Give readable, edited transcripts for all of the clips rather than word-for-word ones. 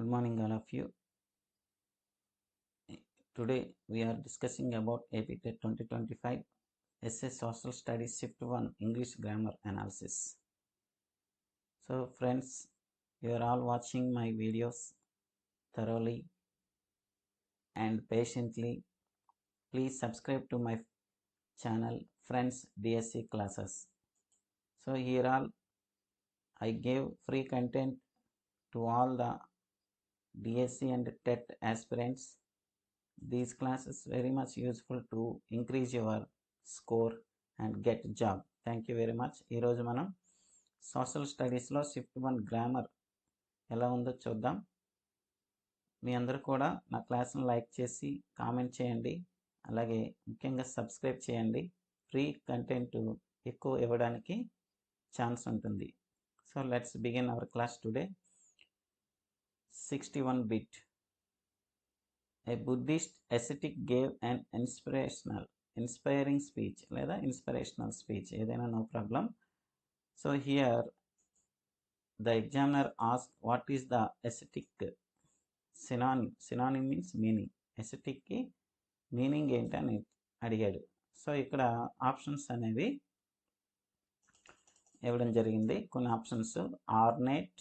Good morning, all of you. Today we are discussing about APTET 2025 Essay Social Studies Shift 1 English Grammar Analysis. So, friends, you are all watching my videos thoroughly and patiently. Please subscribe to my channel, Friends DSC Classes. So, here all I gave free content to all the DSC and TET aspirants. These classes very much useful to increase your score and get job. Thank you very much. ఈరోజు మనం social స్టడీస్లో shift 1 grammar ఎలా ఉందో చూద్దాం. మీ అందరూ కూడా నా క్లాస్ను like చేసి కామెంట్ చేయండి, అలాగే ముఖ్యంగా సబ్స్క్రైబ్ చేయండి. ఫ్రీ కంటెంట్ ఎక్కువ ఇవ్వడానికి ఛాన్స్ ఉంటుంది. So let's begin our class today. 61 bit. A Buddhist ascetic gave an inspiring speech లేదా inspirational speech, ఏదైనా no problem. So here the examiner asked what is the ascetic synonym means meaning. ascetic కి meaning ఏంటని అడిగాడు. So ఇక్కడ options అనేవి ఇవ్వడం జరిగింది. కొన్ని options ornate,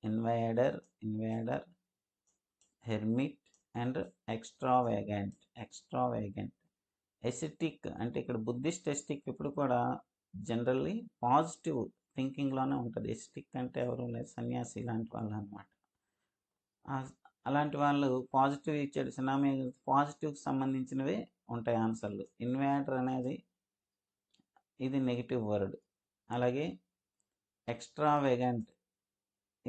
ఇన్వైడర్, hermit and ఎక్స్ట్రావేగెంట్. Acetic అంటే ఇక్కడ బుద్ధిస్ట్ ఎసిటిక్ ఎప్పుడు కూడా జనరల్లీ పాజిటివ్ థింకింగ్లోనే ఉంటుంది. ఎసిటిక్ అంటే ఎవరు లేదు, సన్యాసి ఇలాంటి వాళ్ళు అనమాట. అలాంటి వాళ్ళు పాజిటివ్ ఇచ్చాడు. సినామీ పాజిటివ్కి సంబంధించినవే ఉంటాయి ఆన్సర్లు. ఇన్వైడర్ అనేది ఇది నెగిటివ్ వర్డ్. అలాగే ఎక్స్ట్రావేగెంట్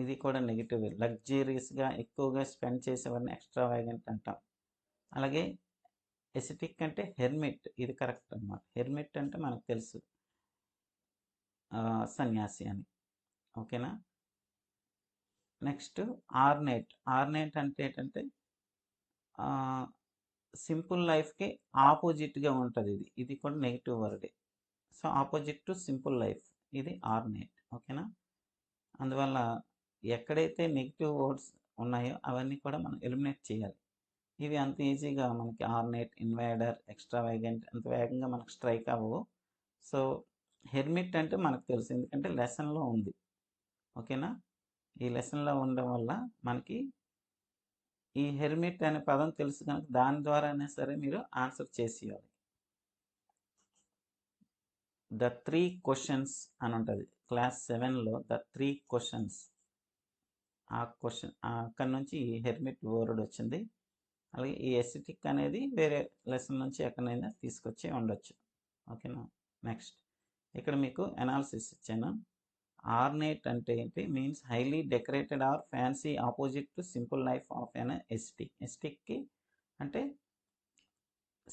ఇది కూడా నెగిటివ్. లగ్జరీస్గా ఎక్కువగా స్పెండ్ చేసేవారిని ఎక్స్ట్రావేగెంట్ అంటాం. అలాగే ఎసిటిక్ అంటే హెర్మిట్, ఇది కరెక్ట్ అన్నమాట. హెర్మిట్ అంటే మనకు తెలుసు సన్యాసి అని. ఓకేనా. నెక్స్ట్ ఆర్నేట్ అంటే ఏంటంటే సింపుల్ లైఫ్కి ఆపోజిట్గా ఉంటుంది. ఇది కూడా నెగిటివ్ వర్డే. So opposite to simple life, ఇది ఆర్నేట్. ఓకేనా. అందువల్ల ఎక్కడైతే నెగిటివ్ వర్డ్స్ ఉన్నాయో అవన్నీ కూడా మనం ఎలిమినేట్ చేయాలి. ఇవి అంత ఈజీగా మనకి ఆర్నేట్, ఇన్వైడర్, ఎక్స్ట్రావేగెంట్ అంత వేగంగా మనకు స్ట్రైక్ అవ్వవు. సో హెర్మిట్ అంటే మనకు తెలుసు, ఎందుకంటే లెసన్లో ఉంది. ఓకేనా. ఈ లెసన్లో ఉండడం వల్ల మనకి ఈ హెర్మిట్ అనే పదం తెలుసు కనుక దాని ద్వారానే సరే మీరు ఆన్సర్ చేసేయాలి. ద 3 questions అని ఉంటుంది క్లాస్ 7లో. ద 3 questions, ఆ క్వశ్చన్ అక్కడి నుంచి ఈ హెర్మిట్ వర్డ్ వచ్చింది. అలాగే ఈ ఎసిటిక్ అనేది వేరే లెసన్ నుంచి ఎక్కడైనా తీసుకొచ్చి ఉండొచ్చు. ఓకేనా. నెక్స్ట్ ఇక్కడ మీకు అనాలిసిస్ ఇచ్చాను. ఆర్నేట్ అంటే ఏంటి means highly decorated or fancy opposite to simple life of an ascetic. ఎసిటిక్కి అంటే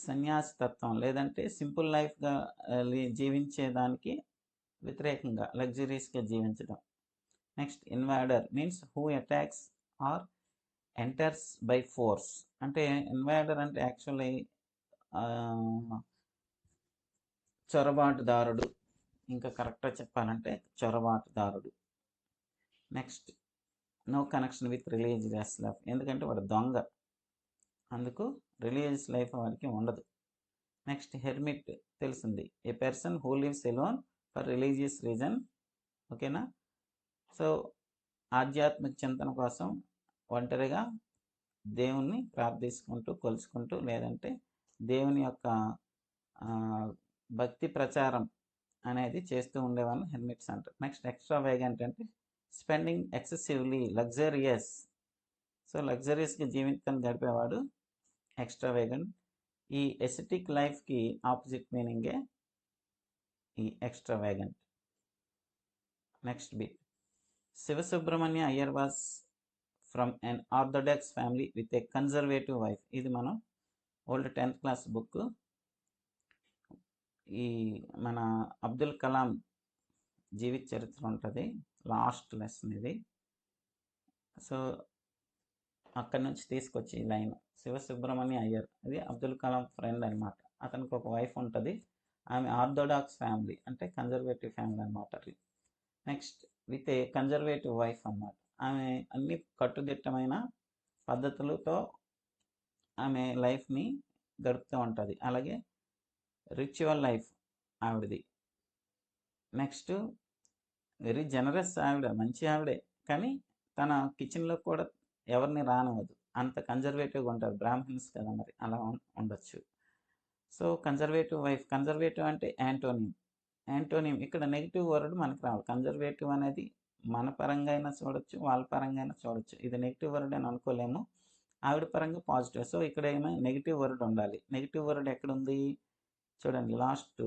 సన్యాసి తత్వం లేదంటే సింపుల్ లైఫ్గా జీవించేదానికి వ్యతిరేకంగా లగ్జరీస్గా జీవించడం. Next invader means who attacks or enters by force. అంటే ఇన్వైడర్ అంటే యాక్చువల్లీ చొరబాటుదారుడు, ఇంకా కరెక్ట్గా చెప్పాలంటే చొరబాటుదారుడు. Next no connection with religious life, ఎందుకంటే వాడు దొంగ, అందుకు రిలీజియస్ లైఫ్ వాడికి ఉండదు. నెక్స్ట్ హెర్మిట్ తెలిసింది, a person who lives alone for religious reason. ఓకేనా. సో ఆధ్యాత్మిక చింతన కోసం ఒంటరిగా దేవుణ్ణి ప్రార్థించుకుంటూ కొలుచుకుంటూ లేదంటే దేవుని యొక్క భక్తి ప్రచారం అనేది చేస్తూ ఉండేవాళ్ళని హెర్మిట్స్ అంటారు. నెక్స్ట్ ఎక్స్ట్రావేగెంట్ అంటే స్పెండింగ్ ఎక్సెసివ్లీ లగ్జరియస్. సో లగ్జరియస్గా జీవితం గడిపేవాడు ఎక్స్ట్రావేగెంట్. ఈ ఎసిటిక్ లైఫ్కి ఆపోజిట్ మీనింగే ఈ extravagant. Next bit. Sivasubramania Iyer was from an orthodox family with a conservative wife. ఇది మనం ఓల్డ్ 10th క్లాస్ బుక్. ఈ మన అబ్దుల్ కలాం జీవిత చరిత్ర ఉంటుంది, లాస్ట్ లెసన్ ఇది. సో అక్కడి నుంచి తీసుకొచ్చి ఈ లైన్ శివసుబ్రహ్మణ్య అయ్యర్, అది అబ్దుల్ కలాం ఫ్రెండ్ అనమాట. అతనికి ఒక వైఫ్ ఉంటుంది, ఆమె ఆర్థోడాక్స్ ఫ్యామిలీ అంటే కన్జర్వేటివ్ ఫ్యామిలీ అనమాట. Next with a conservative wife అన్నమాట. ఆమె అన్ని కట్టుదిట్టమైన పద్ధతులతో ఆమె లైఫ్ని గడుపుతూ ఉంటుంది. అలాగే రిచువల్ లైఫ్ ఆవిడది. నెక్స్ట్ వెరీ జనరస్ ఆవిడ, మంచి ఆవిడే, కానీ తన కిచెన్లో కూడా ఎవరిని రానివ్వదు, అంత కన్జర్వేటివ్గా ఉంటారు. బ్రాహ్మణ్స్ కదా, మరి అలా ఉండొచ్చు. So conservative wife. కన్జర్వేటివ్ అంటే యాంటోనిమ్ ఇక్కడ నెగిటివ్ వర్డ్ మనకు రావాలి. కన్జర్వేటివ్ అనేది మన పరంగా అయినా చూడొచ్చు, వాళ్ళ పరంగా అయినా చూడొచ్చు. ఇది నెగిటివ్ వర్డ్ అని అనుకోలేము, ఆవిడ పరంగా పాజిటివ్. సో ఇక్కడ ఏమైనా నెగిటివ్ వర్డ్ ఉండాలి. నెగిటివ్ వర్డ్ ఎక్కడుంది చూడండి, last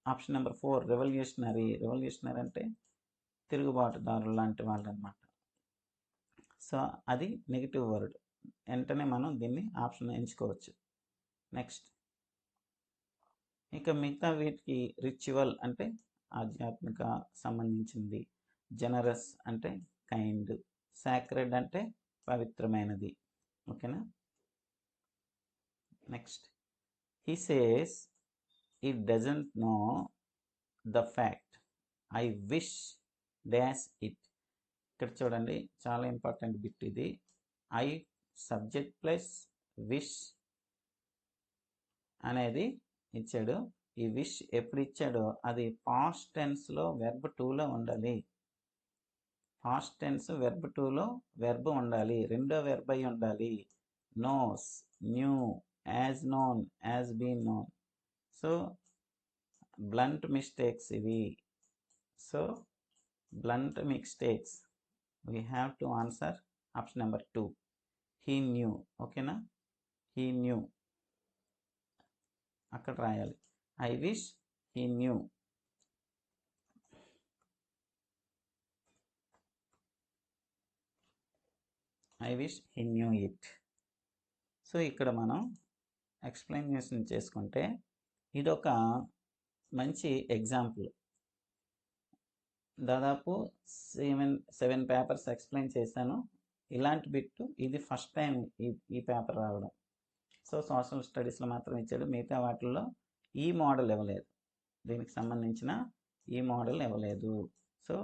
option number 4, revolutionary. Revolutionary అంటే తిరుగుబాటుదారులు లాంటి వాళ్ళు అనమాట. సో అది నెగిటివ్ వర్డ్, వెంటనే మనం దీన్ని ఆప్షన్ ఎంచుకోవచ్చు. నెక్స్ట్ ఇక మిగతా వీటికి రిచువల్ అంటే ఆధ్యాత్మిక సంబంధించింది, జనరస్ అంటే కైండ్, సాక్రెడ్ అంటే పవిత్రమైనది. ఓకేనా. Next he says it doesn't know the fact I wish dash it. ఇక్కడ చూడండి, చాలా ఇంపార్టెంట్ బిట్ ఇది. ఐ సబ్జెక్ట్ ప్లస్ విష్ అనేది ఇచ్చాడు. ఈ విష్ ఎప్పుడు ఇచ్చాడో అది పాస్ట్ టెన్స్లో వెర్బ్ 2లో ఉండాలి. పాస్ట్ టెన్స్ వెర్బ్ 2లో వెర్బ్ ఉండాలి, రెండో వెర్బ్ అయి ఉండాలి. Knows, knew, has known, has been known. So blunt mistakes ఇవి. So blunt mistakes we have to answer option number 2, he knew. ఓకేనా, he knew అక్కడ రాయాలి. I wish he knew. I wish he knew it. So ఇక్కడ మనం explanation చేసుకుంటే ఇదొక మంచి example. దాదాపు 7 పేపర్స్ ఎక్స్ప్లెయిన్ చేశాను. ఇలాంటి బిట్టు ఇది ఫస్ట్ టైం ఈ పేపర్ రావడం. సో సోషల్ స్టడీస్లో మాత్రం ఇచ్చాడు, మిగతా వాటిల్లో ఈ మోడల్ ఇవ్వలేదు, దీనికి సంబంధించిన ఈ మోడల్ ఇవ్వలేదు. సో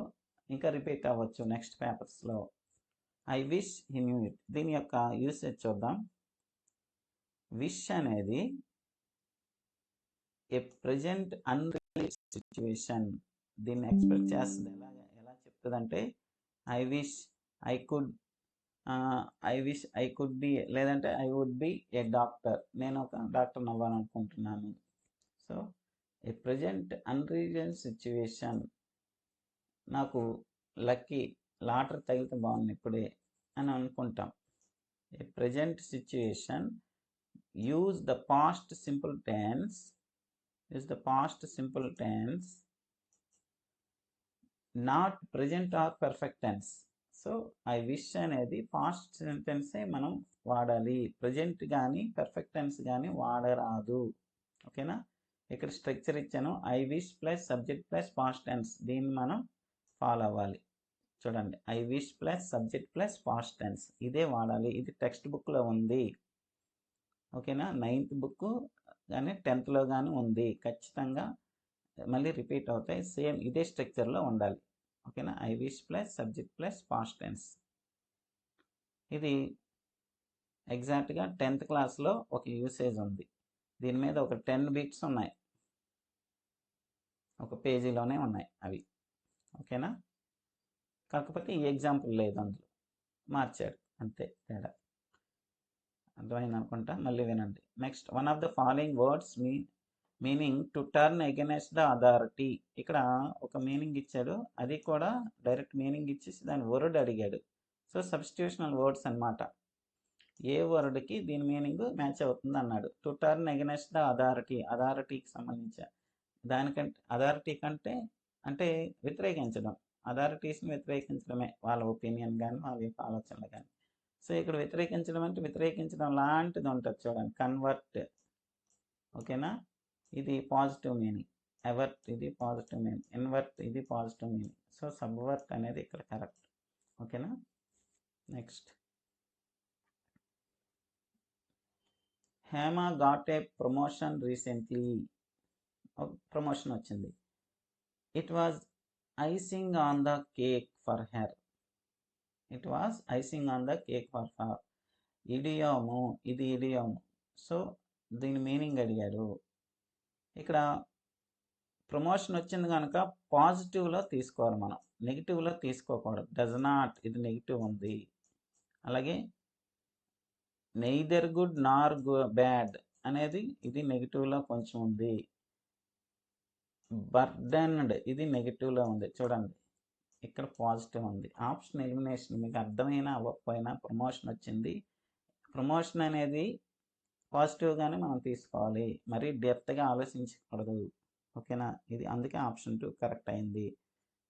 ఇంకా రిపీట్ అవ్వచ్చు నెక్స్ట్ పేపర్స్లో. I wish he knew it, దీని యొక్క యూసేజ్ చూద్దాం. విష్ అనేది ఏ ప్రజెంట్ అన్రియలిస్టిక్ సిచ్యువేషన్. దీన్ని ఎక్స్ప్రెస్ చేస్తుంది ఎలా చెప్తుందంటే I wish I could, be, లేదంటే I would be a doctor, నేను ఒక డాక్టర్ని అవ్వాలనుకుంటున్నాను. So a present unreal situation, నాకు లక్కీ లాటరీ తగిలితే బాగుంది ఇప్పుడే అని అనుకుంటాం. A present situation, use the past simple tense, not present or perfect tense. So I wish అనేది పాస్ట్ సెంటెన్సే మనం వాడాలి, ప్రజెంట్ కానీ పర్ఫెక్ట్ టెన్స్ కానీ వాడరాదు. ఓకేనా. ఇక్కడ స్ట్రక్చర్ ఇచ్చాను, I wish plus subject plus past tense, దీన్ని మనం ఫాలో అవ్వాలి. చూడండి, I wish plus subject plus past tense, ఇదే వాడాలి. ఇది టెక్స్ట్ బుక్లో ఉంది. ఓకేనా, 9th బుక్ కానీ 10thలో కానీ ఉంది. ఖచ్చితంగా మళ్ళీ రిపీట్ అవుతాయి, సేమ్ ఇదే స్ట్రక్చర్లో ఉండాలి. ఓకేనా, I wish plus subject plus past tense. ఇది ఎగ్జాక్ట్గా 10th క్లాస్లో ఒక యూసేజ్ ఉంది. దీని మీద ఒక 10 బిట్స్ ఉన్నాయి, ఒక పేజీలోనే ఉన్నాయి అవి. ఓకేనా, కాకపోతే ఈ ఎగ్జాంపుల్ లేదు, అందులో మార్చాడు అంతే తేడా. అర్థమైంది అనుకుంటా, మళ్ళీ వినండి. Next, one of the following words meaning to turn against the authority. ఇక్కడ ఒక మీనింగ్ ఇచ్చాడు, అది కూడా డైరెక్ట్ మీనింగ్ ఇచ్చేసి దాని వర్డ్ అడిగాడు. సో సబ్స్టిట్యూషనల్ వర్డ్స్ అనమాట. ఏ వర్డ్కి దీని మీనింగ్ మ్యాచ్ అవుతుంది అన్నాడు. To turn against the authority, అథారిటీకి సంబంధించి దానికంటే అథారిటీ కంటే అంటే వ్యతిరేకించడం, అథారిటీస్ని వ్యతిరేకించడమే, వాళ్ళ ఒపీనియన్ కానీ వాళ్ళ యొక్క ఆలోచనలు కానీ. సో ఇక్కడ వ్యతిరేకించడం అంటే వ్యతిరేకించడం లాంటిది ఉంటుంది చూడండి, కన్వర్ట్. ఓకేనా, ఇది పాజిటివ్ మీనింగ్. ఎవర్ట్ ఇది పాజిటివ్ మీనింగ్, ఇన్వర్ట్ ఇది పాజిటివ్ మీనింగ్. సో సబ్వర్ట్ అనేది ఇక్కడ కరెక్ట్. ఓకేనా. Next, Hema got a promotion recently. Promotion వచ్చింది. It was icing on the cake for her. It was icing on the cake for her. Idiom, ఇది idiom. So దీని meaning అడిగాడు. ఇక్కడ promotion వచ్చింది కనుక పాజిటివ్లో తీసుకోవాలి, మనం నెగిటివ్లో తీసుకోకూడదు. డస్ నాట్, ఇది నెగిటివ్ ఉంది. అలాగే నెయిదర్ గుడ్ నార్ బ్యాడ్ అనేది ఇది నెగిటివ్లో కొంచెం ఉంది. బర్డెన్డ్, ఇది నెగిటివ్లో ఉంది. చూడండి ఇక్కడ పాజిటివ్ ఉంది. ఆప్షన్ ఎలిమినేషన్ మీకు అర్థమైనా అవ్వకపోయినా ప్రమోషన్ వచ్చింది. ప్రమోషన్ అనేది పాజిటివ్గానే మనం తీసుకోవాలి, మరీ డెప్త్గా ఆలోచించకూడదు. ఓకేనా, ఇది అందుకే ఆప్షన్ 2 కరెక్ట్ అయింది.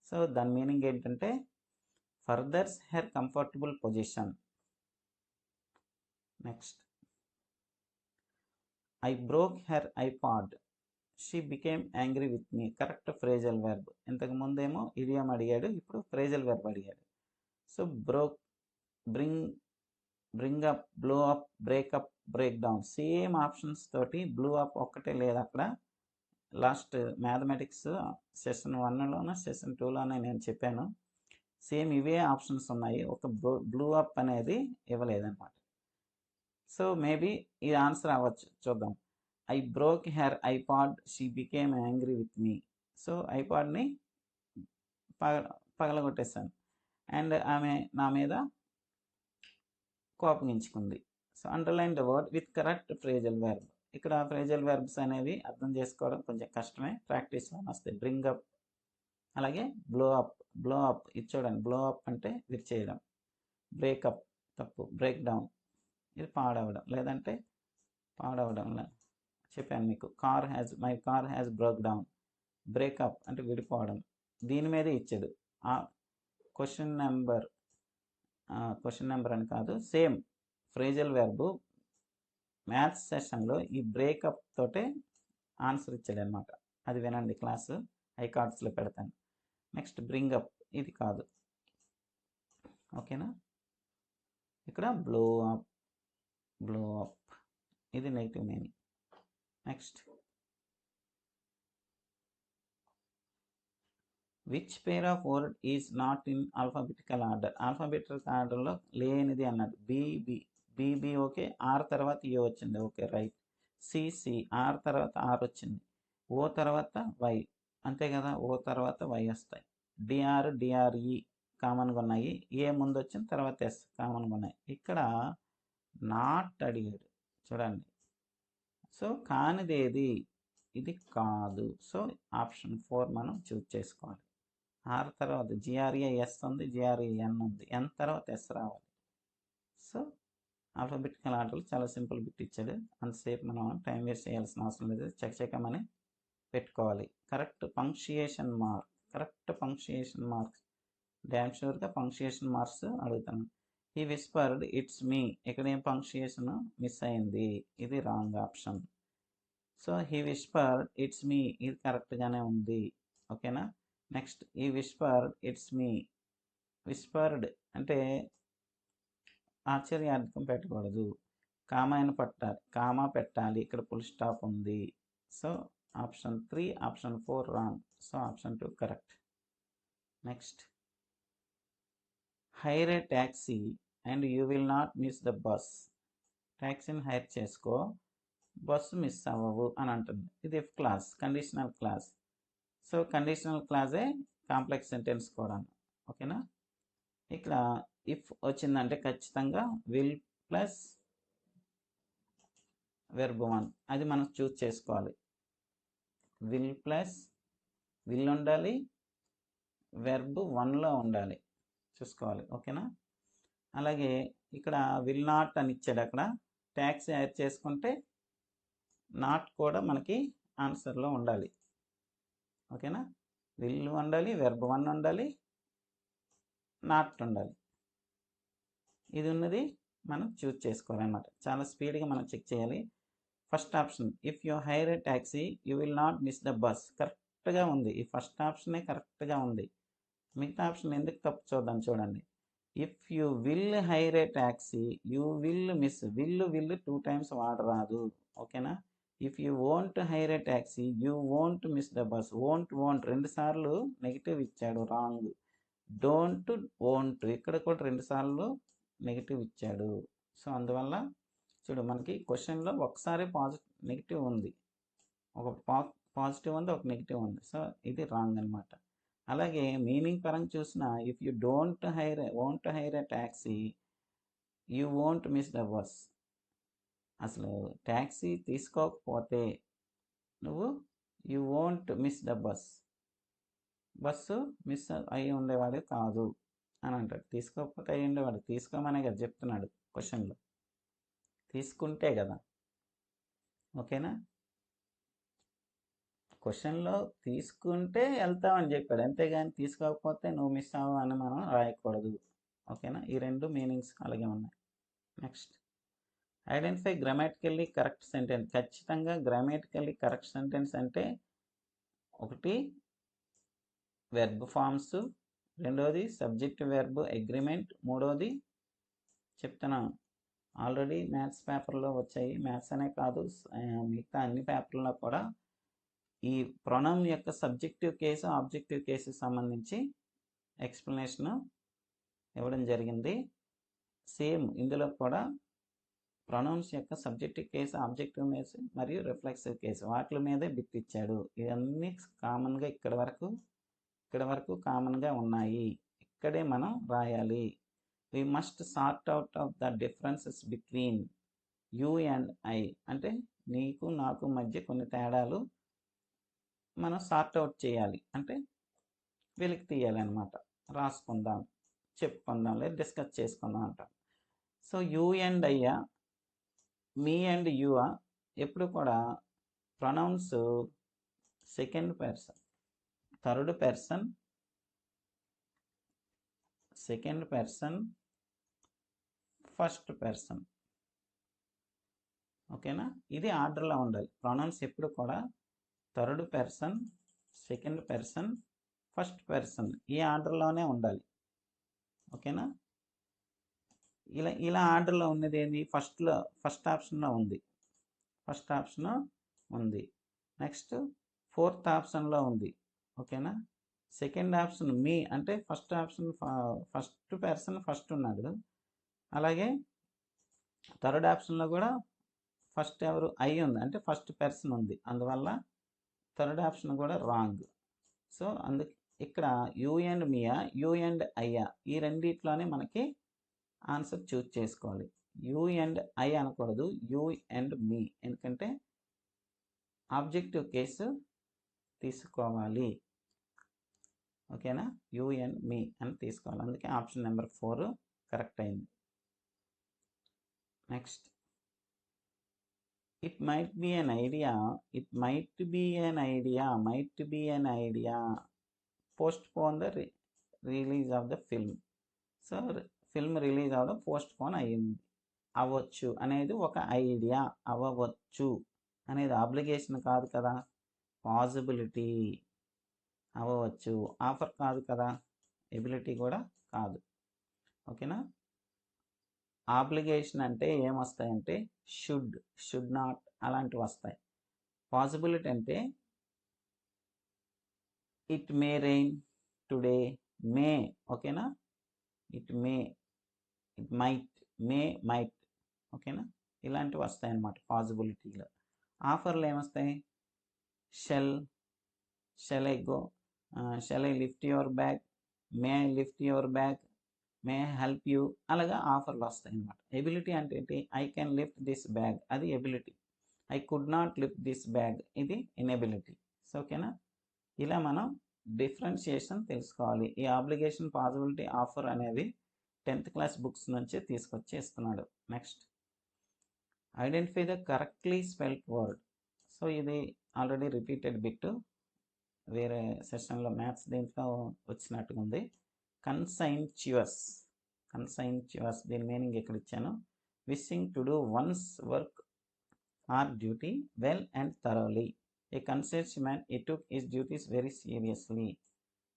సో దాని మీనింగ్ ఏంటంటే furthers her comfortable position. Next, I broke her iPod, she became angry with me. Correct phrasal verb. ఇంతకు ముందేమో ఇడియం అడిగాడు, ఇప్పుడు ఫ్రేజల్ వెర్బ్ అడిగాడు. So broke, bring up, blow up, breakup, break down. Same options తోటి blow up ఒక్కటే లేదు అక్కడ. Last mathematics session 1లోనే సెషన్ 2లోనే నేను చెప్పాను. సేమ్ ఇవే ఆప్షన్స్ ఉన్నాయి, ఒక బ్లూ అప్ అనేది ఇవ్వలేదన్నమాట. సో మేబీ ఇది ఆన్సర్ అవ్వచ్చు, చూద్దాం. I broke her iPod, she became angry with me. So ఐపాడ్ని పగలగొట్టేశాను అండ్ ఆమె నా మీద కోపగించుకుంది. So underline the word with correct phrasal verb. ఇక్కడ ఫ్రేజల్ వెర్బ్స్ అనేవి అర్థం చేసుకోవడం కొంచెం కష్టమే, ప్రాక్టీస్లో వస్తాయి. బ్రింగ్ అప్, అలాగే బ్లో అప్. బ్లో అప్ ఇది చూడండి, బ్లో అప్ అంటే విరిచేయడం. బ్రేకప్ తప్పు, బ్రేక్ డౌన్ ఇది పాడవడం, లేదంటే పాడవడం చెప్పాను మీకు. My car has broke down. Breakup అంటే విడిపోవడం, దీని మీదే ఇచ్చాడు. క్వశ్చన్ నెంబర్ అని కాదు, సేమ్ ఫ్రేజల్ వెర్బ్ మ్యాథ్స్ సెషన్లో ఈ బ్రేకప్ తోటే ఆన్సర్ ఇచ్చాడు అనమాట. అది వినండి, క్లాసు ఐకార్డ్స్లో పెడతాను. నెక్స్ట్ బ్రింగ్ అప్, ఇది కాదు. ఓకేనా, ఇక్కడ బ్లో అప్, ఇది negative meaning. Next, which pair of word is not in alphabetical order. Alphabetical ఆర్డర్లో లేనిది అన్నాడు. బీబీ ఓకే, ఆర్ తర్వాత ఏ వచ్చింది, ఓకే రైట్. సిసి, ఆర్ తర్వాత ఆర్ వచ్చింది. ఓ తర్వాత వై, అంతే కదా, ఓ తర్వాత వై వస్తాయి. డిఆర్ఈ కామన్గా ఉన్నాయి. ఏ ముందు వచ్చిన తర్వాత ఎస్ కామన్గా ఉన్నాయి. ఇక్కడ నాట్ అడిగాడు చూడండి. సో కానిదేది, ఇది కాదు. సో ఆప్షన్ 4 మనం చూజ్ చేసుకోవాలి. ఆర్ తర్వాత జిఆర్ఏ ఎస్ ఉంది, జిఆర్ఏ ఎన్ ఉంది, ఎన్ తర్వాత ఎస్ రావాలి. సో ఆల్ఫాబెటికల్ ఆర్డర్లు చాలా సింపుల్ బిట్ ఇచ్చాడు, అంతసేపు మనం టైం వేస్ట్ చేయాల్సిన అవసరం లేదు. చెక్కమని పెట్టుకోవాలి. కరెక్ట్ పంక్చుయేషన్ మార్క్స్ డ్యామ్ షూర్గా పంక్చుయేషన్ మార్క్స్ అడుగుతాను. హీ విస్పర్డ్ ఇట్స్ మీ, ఇక్కడ ఏం పంక్చుయేషన్ మిస్ అయింది, ఇది wrong option. So he whispered it's me, ఇది కరెక్ట్గానే ఉంది. ఓకేనా. నెక్స్ట్, ఈ విస్పర్డ్ ఇట్స్ మీ. విస్పర్డ్ అంటే ఆశ్చర్యార్థకం పెట్టకూడదు, కామా పెట్టాలి. ఇక్కడ ఫుల్ స్టాప్ ఉంది. So option 3, option 4 wrong. So option 2 correct. Next, hire a taxi and you will not miss the bus. ట్యాక్సీని హైర్ చేసుకో, బస్సు మిస్ అవ్వవు అని అంటుంది. ఇది if clause, conditional clause. So conditional క్లాజే కాంప్లెక్స్ సెంటెన్స్ కూడా. ఓకేనా. ఇక్కడ ఇఫ్ వచ్చిందంటే ఖచ్చితంగా విల్ ప్లస్ వెర్బ్ 1, అది మనం చూస్ చేసుకోవాలి. విల్ ఉండాలి, వెర్బ్ 1లో ఉండాలి, చూసుకోవాలి. ఓకేనా. అలాగే ఇక్కడ విల్ నాట్ అని ఇచ్చాడు. అక్కడ ట్యాక్సీ యాడ్ చేసుకుంటే నాట్ కూడా మనకి ఆన్సర్లో ఉండాలి. ఓకేనా. విల్ ఉండాలి, వెర్బ్ 1 ఉండాలి, నాట్ ఉండాలి. ఇది ఉన్నది మనం చూస్ చేసుకోవాలన్నమాట. చాలా స్పీడ్గా మనం చెక్ చేయాలి. First option, if you hire a taxi you will not miss the bus, కరెక్ట్గా ఉంది. ఈ ఫస్ట్ ఆప్షనే కరెక్ట్గా ఉంది. మిగతా ఆప్షన్ ఎందుకు తప్పు చూద్దాం, చూడండి. If you will hire a taxi you will miss, will 2 times వాడరాదు. ఓకేనా. If you won't hire a taxi you won't miss the bus. Won't 2 సార్లు నెగిటివ్ ఇచ్చాడు, రాంగ్. డోంట్, వోంట్ ఇక్కడ కూడా 2 సార్లు నెగిటివ్ ఇచ్చాడు. సో అందువల్ల చూడు మనకి క్వశ్చన్లో ఒకసారి నెగిటివ్ ఉంది, ఒక పాజిటివ్ ఉంది, ఒక నెగిటివ్ ఉంది. సో ఇది రాంగ్ అనమాట. అలాగే మీనింగ్ పరంగా చూసిన if you won't hire a taxi you won't miss the bus. అసలు ట్యాక్సీ తీసుకోకపోతే నువ్వు you won't miss the bus miss అయ్యి ఉండేవాడు కాదు అని అంటాడు. తీసుకోకపోతే అయ్యి ఉండేవాడు, తీసుకోమనే కదా చెప్తున్నాడు క్వశ్చన్లో, తీసుకుంటే కదా. ఓకేనా, క్వశ్చన్లో తీసుకుంటే వెళ్తామని చెప్పాడు, అంతేగాని తీసుకోకపోతే నువ్వు మిస్ అవ్వవు అని మనం రాయకూడదు. ఓకేనా, ఈ 2 మీనింగ్స్ అలాగే ఉన్నాయి. Next, identify grammatically correct sentence. ఖచ్చితంగా గ్రామాటికల్లీ కరెక్ట్ సెంటెన్స్ అంటే ఒకటి వెర్బ్ ఫామ్స్, రెండోది సబ్జెక్ట్ వెర్బ్ అగ్రిమెంట్, మూడోది చెప్తున్నాను ఆల్రెడీ మ్యాథ్స్ పేపర్లో వచ్చాయి. మ్యాథ్స్ అనే కాదు, మిగతా అన్ని పేపర్లో కూడా ఈ ప్రొనౌన్ యొక్క సబ్జెక్టివ్ కేసు ఆబ్జెక్టివ్ కేసు సంబంధించి ఎక్స్ప్లెనేషన్ ఇవ్వడం జరిగింది. సేమ్ ఇందులో కూడా ప్రొనౌన్స్ యొక్క సబ్జెక్టివ్ కేసు, ఆబ్జెక్టివ్ కేసు మరియు రిఫ్లెక్సివ్ కేసు వాటి మీదే బిట్ ఇచ్చాడు. ఇవన్నీ కామన్గా ఇక్కడ వరకు కామన్గా ఉన్నాయి, ఇక్కడే మనం రాయాలి. We must sort out of the differences between you and I. అంటే నీకు నాకు మధ్య కొన్ని తేడాలు మనం సార్ట్ అవుట్ చేయాలి, అంటే వెలికి తీయాలి అనమాట. రాసుకుందాం, చెప్పుకుందాం, లేదా డిస్కస్ చేసుకుందాం అంటాం. సో యూ అండ్ అయ్యా, మీ అండ్ యూ ఎప్పుడు కూడా pronouns second person, third person, second person, first person. ఓకేనా, ఇది ఆర్డర్లో ఉండాలి. ప్రొనౌన్స్ ఎప్పుడు కూడా third person, second person, first person ఈ ఆర్డర్లోనే ఉండాలి. ఓకేనా, ఇలా ఆర్డర్లో ఉన్నది ఏంది, ఫస్ట్ ఆప్షన్లో ఉంది. నెక్స్ట్ ఫోర్త్ ఆప్షన్లో ఉంది. ఓకేనా, సెకండ్ ఆప్షన్ మీ అంటే ఫస్ట్ పర్సన్ ఫస్ట్ ఉన్నాడు. అలాగే థర్డ్ ఆప్షన్లో కూడా ఫస్ట్ ఎవరు ఐ ఉంది, అంటే ఫస్ట్ పర్సన్ ఉంది. అందువల్ల థర్డ్ ఆప్షన్ కూడా రాంగ్. సో అందుకే ఇక్కడ you and me, you and I ఈ రెండిట్లోనే మనకి ఆన్సర్ చూస్ చేసుకోవాలి. యూ అండ్ ఐ అనకూడదు, యూ అండ్ మీ, ఎందుకంటే ఆబ్జెక్టివ్ కేసు తీసుకోవాలి. ఓకేనా, యూ అండ్ మీ అని తీసుకోవాలి. అందుకే ఆప్షన్ నెంబర్ 4 కరెక్ట్ అయింది. Next, it might be an idea post phone the release of the film. So film release అవ్వడం పోస్ట్ పోన్ అయ్యింది. అవ్వచ్చు అనేది ఒక ఐడియా, అవ్వవచ్చు అనేది ఆబ్లిగేషన్ కాదు కదా, పాసిబిలిటీ. అవ్వవచ్చు ఆఫర్ కాదు కదా, ఎబిలిటీ కూడా కాదు. ఓకేనా, ఆబ్లిగేషన్ అంటే ఏమొస్తాయంటే షుడ్ నాట్ అలాంటివి వస్తాయి. పాసిబిలిటీ అంటే ఇట్ మే రెయిన్ టుడే, మే. ఓకేనా, ఇట్ మైట్. ఓకేనా, ఇలాంటివి వస్తాయి అన్నమాట పాసిబిలిటీలో. ఆఫర్లు ఏమొస్తాయి, shall I go, shall I lift your bag, may I lift your bag, may help you, అలాగా ఆఫర్లు వస్తాయి అన్నమాట. ఎబిలిటీ అంటే ఏంటి, I can lift this bag, అది ability. I could not lift this bag, ఇది ఇన్ఎబిలిటీ. సో ఓకేనా, ఇలా మనం డిఫరెన్షియేషన్ తెలుసుకోవాలి. ఈ ఆబ్లిగేషన్, పాసిబిలిటీ, ఆఫర్ అనేవి 10th క్లాస్ బుక్స్ నుంచి తీసుకొచ్చి ఇస్తున్నాడు. Next, identify the correctly spelled word. So ఇది ఆల్రెడీ రిపీటెడ్ బిట్, వేరే సెషన్లో మ్యాథ్స్ దీంట్లో వచ్చినట్టుగా ఉంది. కన్సైన్చువస్, దీని మీనింగ్ ఎక్కడ ఇచ్చాను, wishing to do one's work or duty well and thoroughly. A conscious man he took his duties very seriously.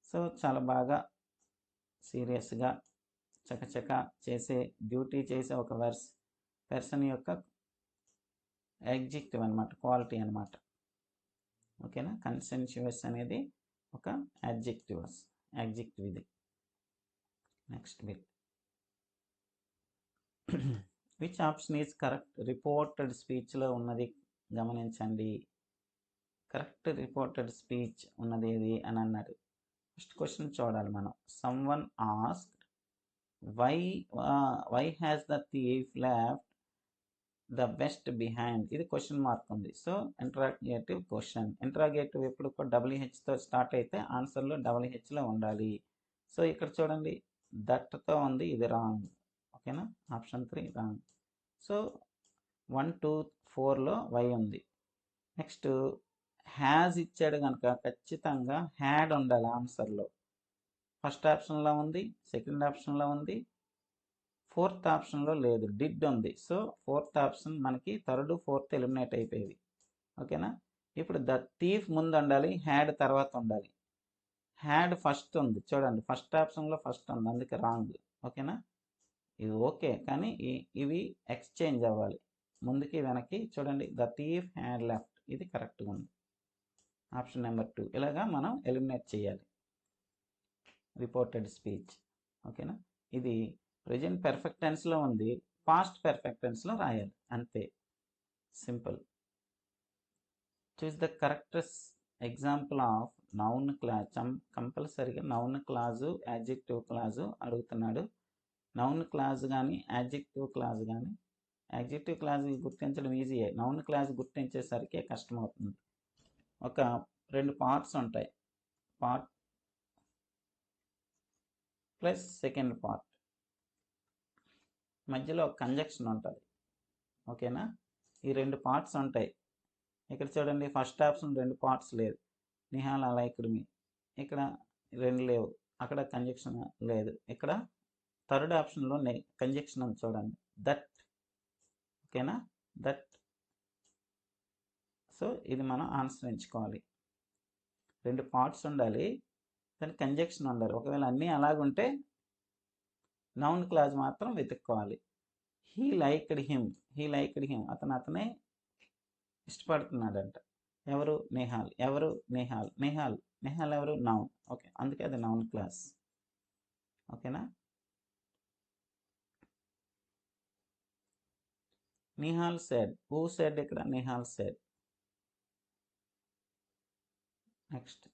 So చాలా బాగా సీరియస్గా చకచక డ్యూటీ చేసే ఒక పర్సన్ యొక్క యాడ్జెక్టివ్ అనమాట, క్వాలిటీ అనమాట. ఓకేనా, కన్సెన్షువస్ అనేది ఒక యాడ్జెక్టివ్ ఇది. Next bit which option is correct? Reported స్పీచ్లో ఉన్నది గమనించండి. కరెక్ట్ రిపోర్టెడ్ స్పీచ్ ఉన్నది ఏది అని అన్నాడు. ఫస్ట్ క్వశ్చన్ చూడాలి మనం. Someone asked why has the thief left the vest behind. ఇది క్వశ్చన్ మార్క్ ఉంది. So interrogative question. ఇంటరాగేటివ్ ఎప్పుడు WHతో స్టార్ట్ అయితే ఆన్సర్లో WHలో ఉండాలి. సో ఇక్కడ చూడండి, దట్తో ఉంది, ఇది రాంగ్. ఓకేనా, ఆప్షన్ 3 రాంగ్. సో 1, 2, 4లో వై ఉంది. నెక్స్ట్ హ్యాజ్ ఇచ్చాడు కనుక ఖచ్చితంగా హ్యాడ్ ఉండాలి ఆన్సర్లో. ఫస్ట్ ఆప్షన్లో ఉంది, సెకండ్ ఆప్షన్లో ఉంది, ఫోర్త్ ఆప్షన్లో లేదు, డిడ్ ఉంది. సో ఫోర్త్ ఆప్షన్ మనకి థర్డ్ ఫోర్త్ ఎలిమినేట్ అయిపోయేది. ఓకేనా, ఇప్పుడు ద థీఫ్ ముందు ఉండాలి, హ్యాడ్ తర్వాత ఉండాలి. హ్యాడ్ ఫస్ట్ ఉంది చూడండి, ఫస్ట్ ఆప్షన్లో ఫస్ట్ ఉంది, అందుకే రాంగ్. ఓకేనా, ఇది ఓకే, కానీ ఇవి ఎక్స్చేంజ్ అవ్వాలి, ముందుకి వెనక్కి. చూడండి, ద థీఫ్ హ్యాడ్ లెఫ్ట్, ఇది కరెక్ట్గా ఉంది, ఆప్షన్ నెంబర్ 2. ఇలాగా మనం ఎలిమినేట్ చేయాలి రిపోర్టెడ్ స్పీచ్. ఓకేనా, ఇది ప్రెజెంట్ పర్ఫెక్ట్ టెన్స్లో ఉంది, పాస్ట్ పర్ఫెక్ట్ టెన్స్లో రాయాలి, అంతే, simple. Choose the correct example of noun clause. కంపల్సరీగా నౌన్ క్లాజు, యాడ్జెక్టివ్ క్లాజు అడుగుతున్నాడు. నౌన్ క్లాజ్ కానీ యాడ్జెక్టివ్ క్లాజ్ కానీ. యాడ్జెక్టివ్ క్లాజ్ గుర్తించడం ఈజీయే, నౌన్ క్లాజ్ గుర్తించేసరికి కష్టమవుతుంది. ఒక 2 పార్ట్స్ ఉంటాయి, పార్ట్ ప్లస్ సెకండ్ పార్ట్, మధ్యలో కంజక్షన్ ఉంటుంది. ఓకేనా, ఈ 2 పార్ట్స్ ఉంటాయి. ఇక్కడ చూడండి, ఫస్ట్ ఆప్షన్ 2 పార్ట్స్ లేదు, నిహాల్ లైక్డ్ మీ, ఇక్కడ 2 లేవు, అక్కడ కంజక్షన్ లేదు, ఇక్కడ థర్డ్ ఆప్షన్లో కంజక్షన్ ఉంది చూడండి, దట్. ఓకేనా, దట్. సో ఇది మనం ఆన్సర్ ఎంచుకోవాలి. 2 పార్ట్స్ ఉండాలి, దాని కంజక్షన్ ఉండాలి. ఒకవేళ అన్నీ అలాగుంటే నౌన్ క్లాజ్ మాత్రం వెతుక్కోవాలి. హీ లైక్డ్ హిమ్, అతనే ఇష్టపడుతున్నాడంట. ఎవరు? నేహాల్. ఎవరు? నేహాల్ ఎవరు? నౌన్. ఓకే, అందుకే అది నౌన్ క్లాస్. ఓకేనా, నిహాల్ సెడ్. Who said? ఇక్కడ Nihal said. Next,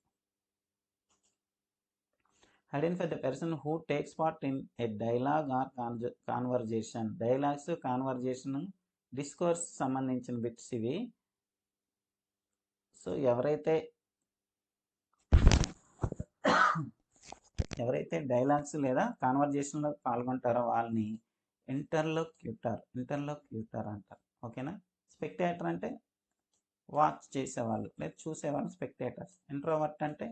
identify the person who takes part in a dialogue or conversation. Dialogues, conversation, discourse సంబంధించిన బిట్స్ ఇవి. సో ఎవరైతే డైలాగ్స్ లేదా కాన్వర్జేషన్లో పాల్గొంటారో వాళ్ళని ఇంటర్లోక్యూటర్ అంటారు. ఓకేనా, స్పెక్టేటర్ అంటే వాచ్ చేసేవాళ్ళు లేదా చూసేవాళ్ళు స్పెక్టేటర్స్. ఇంట్రోవర్ట్ అంటే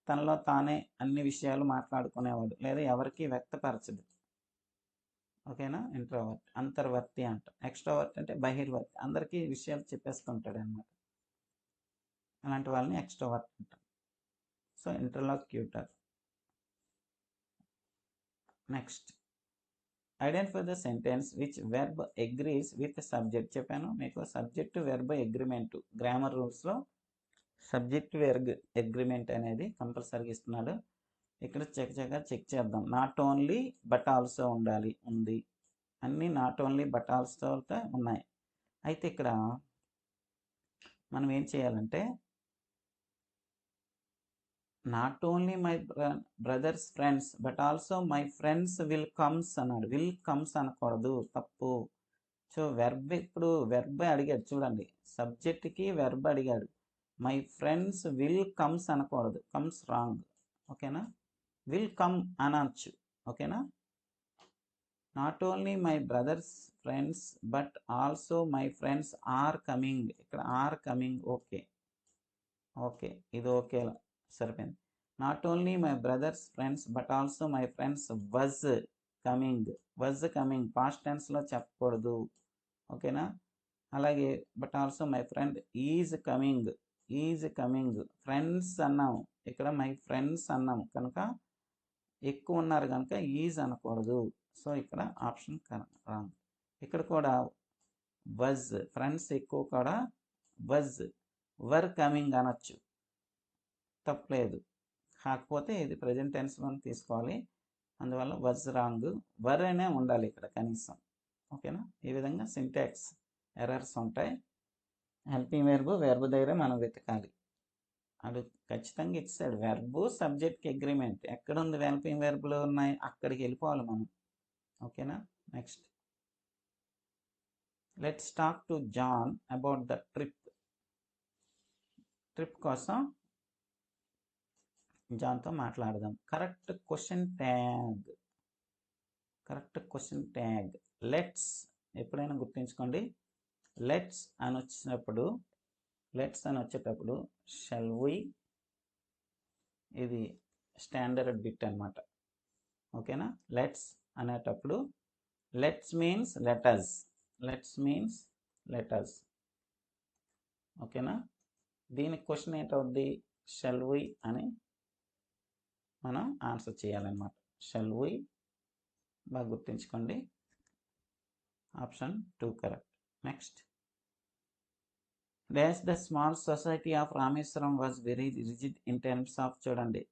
తనలో తానే అన్ని విషయాలు మాట్లాడుకునేవాడు లేదా ఎవరికి వ్యక్తపరచదు. ఓకేనా, ఇంట్రోవర్ట్. అంతర్వర్తి అంట. ఎక్స్ట్రోవర్ట్ అంటే బహిర్వర్తి, అందరికీ విషయాలు చెప్పేస్తుంటాడు అనమాట, అలాంటి వాళ్ళని ఎక్స్ట్రోవర్ట్ అంటారు. So interlocutor. Next, identify the sentence which verb agrees with subject. చెప్పాను మీకు, సబ్జెక్ట్ వెర్బ్ అగ్రిమెంట్. గ్రామర్ రూల్స్లో సబ్జెక్ట్ వెర్బ్ అగ్రిమెంట్ అనేది కంపల్సరీగా ఇస్తున్నాడు. ఇక్కడ చెక్ చేద్దాం. నాట్ ఓన్లీ బట్ ఆల్సో ఉంది, అన్నీ నాట్ ఓన్లీ బట్ ఆల్సో ఉన్నాయి. అయితే ఇక్కడ మనం ఏం చేయాలంటే, not only my brothers friends but also my friends will comes అన్నాడు. విల్ కమ్స్ అనకూడదు, తప్పు. సో ఇప్పుడు వెర్బ్ అడిగాడు చూడండి, సబ్జెక్ట్కి వెర్బ్ అడిగాడు. మై ఫ్రెండ్స్ విల్ కమ్స్ అనకూడదు, కమ్స్ రాంగ్. ఓకేనా, విల్ కమ్ అనొచ్చు. ఓకేనా, not only my brothers friends but also my friends are coming. ఇక్కడ ఆర్ కమింగ్. ఓకే, ఇది ఓకే, సరిపోయింది. Not only my brothers friends but also my friends was coming past టెన్స్లో చెప్పకూడదు. ఓకేనా, అలాగే but also my friend is coming. Friends అన్నాము, ఇక్కడ my friends అన్నాము కనుక ఎక్కువ ఉన్నారు కనుక ఈజ్ అనకూడదు. సో ఇక్కడ ఆప్షన్ రాంగ్. ఇక్కడ కూడా వజ్, ఫ్రెండ్స్ ఎక్కువ కూడా వర్ కమింగ్ అనొచ్చు, తప్పలేదు. కాకపోతే ఇది ప్రజెంట్ టెన్స్లో తీసుకోవాలి. అందువల్ల వాజ్ రాంగ్. వర్ అనే ఉండాలి ఇక్కడ కనీసం. ఓకేనా, ఈ విధంగా సింటాక్స్ ఎర్రర్స్ ఉంటాయి. హెల్పింగ్ వెర్బ్ దగ్గర మనం వెతకాలి. అది ఖచ్చితంగా ఇచ్చాడు. వెర్బు సబ్జెక్ట్కి అగ్రిమెంట్ ఎక్కడ ఉంది, హెల్పింగ్ వెర్బులు ఉన్నాయి అక్కడికి వెళ్ళిపోవాలి మనం. ఓకేనా, next let's talk to John about the trip. Trip కోసం జాన్తో మాట్లాడదాం. Correct question tag let's. ఎప్పుడైనా గుర్తుంచుకోండి, లెట్స్ అని వచ్చేటప్పుడు షల్ వి, ఇది స్టాండర్డ్ బిట్ అనమాట. ఓకేనా, లెట్స్ అనేటప్పుడు లెట్స్ మీన్స్ లెటస్. ఓకేనా, దీనికి క్వశ్చన్ ఏంటవుద్ది, షల్ వి అని మనం ఆన్సర్ చేయాలన్నమాట. షల్ వి, బాగా గుర్తుంచుకోండి. Option 2 correct. Next, dash the small society of Rameswaram was very rigid in terms of. చూడండి,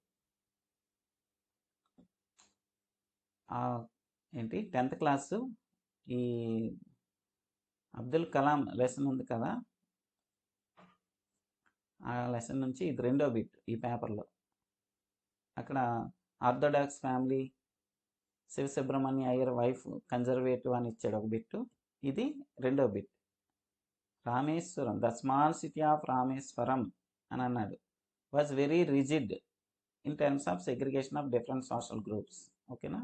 ఏంటి 10th క్లాసు ఈ అబ్దుల్ కలాం లెసన్ ఉంది కదా, ఆ లెసన్ నుంచి ఇది రెండో బిట్ ఈ పేపర్లో. అక్కడ orthodox family, Sivasubramanya Iyer wife conservative అని ఇచ్చాడు ఒక బిట్టు. ఇది రెండో bit. Rameswaram, the small city of Rameswaram అని అన్నాడు. Was very rigid in terms of segregation of different social groups. ఓకేనా,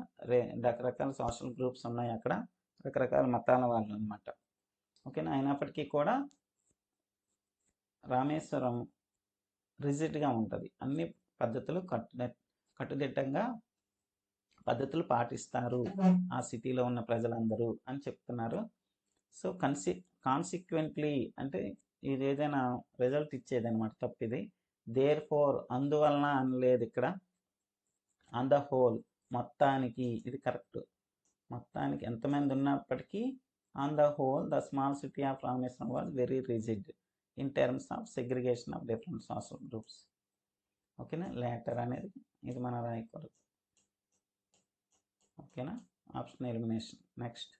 రకరకాల సోషల్ గ్రూప్స్ ఉన్నాయి అక్కడ, రకరకాల మతాల వాళ్ళు అనమాట. ఓకేనా, అయినప్పటికీ కూడా రామేశ్వరం రిజిడ్గా ఉంటుంది. అన్ని పద్ధతులు కట్టుదిట్టంగా పద్ధతులు పాటిస్తారు ఆ సిటీలో ఉన్న ప్రజలందరూ అని చెప్తున్నారు. సో కాన్సిక్వెంట్లీ అంటే ఇది ఏదైనా రిజల్ట్ ఇచ్చేది అనమాట. తప్పిది. దేర్ ఫోర్, అందువలన అనలేదు ఇక్కడ. ఆన్ ద హోల్, మొత్తానికి, ఇది కరెక్ట్. మొత్తానికి ఎంతమంది ఉన్నప్పటికీ on the whole the small city of Rameswaram was very rigid in terms of segregation of different social groups. ఓకేనా, లేటర్ అనేది ఇది మనం రాయకూడదు. ఓకేనా, ఆప్షన్ ఎలిమినేషన్. నెక్స్ట్,